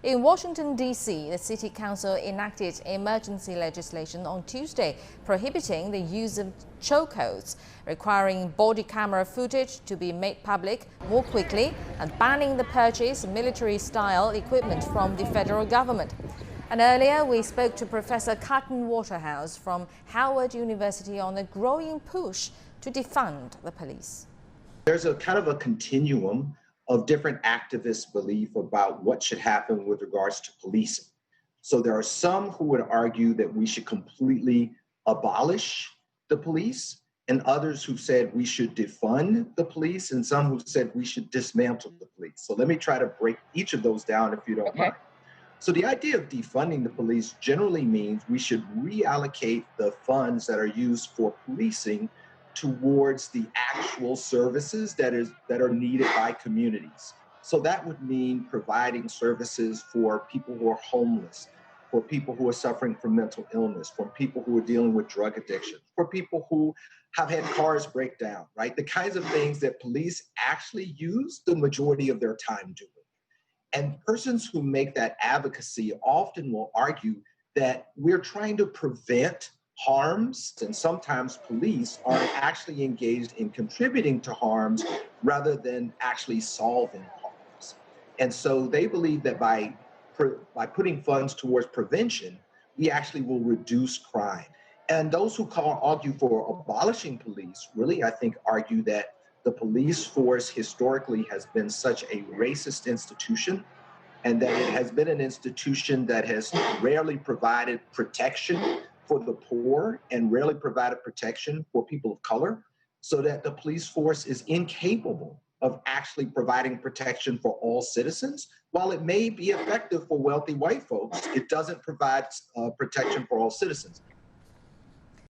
In Washington, D.C., the City Council enacted emergency legislation on Tuesday prohibiting the use of chokeholds, requiring body camera footage to be made public more quickly and banning the purchase of military-style equipment from the federal government. And earlier, we spoke to Professor Cotton Waterhouse from Howard University on a growing push to defund the police. There's a kind of a continuum of different activists' belief about what should happen with regards to policing. So there are some who would argue that we should completely abolish the police, and others who said we should defund the police, and some who said we should dismantle the police. So let me try to break each of those down if you don't mind. So the idea of defunding the police generally means we should reallocate the funds that are used for policing towards the actual services that are needed by communities. So that would mean providing services for people who are homeless, for people who are suffering from mental illness, for people who are dealing with drug addiction, for people who have had cars break down, right? The kinds of things that police actually use the majority of their time doing. And persons who make that advocacy often will argue that we're trying to prevent harms, and sometimes police are actually engaged in contributing to harms rather than actually solving harms. And so they believe that by putting funds towards prevention, we actually will reduce crime. And those who argue for abolishing police really, I think, argue that the police force historically has been such a racist institution, and that it has been an institution that has rarely provided protection for the poor and rarely provided protection for people of color, so that the police force is incapable of actually providing protection for all citizens. While it may be effective for wealthy white folks, it doesn't provide protection for all citizens.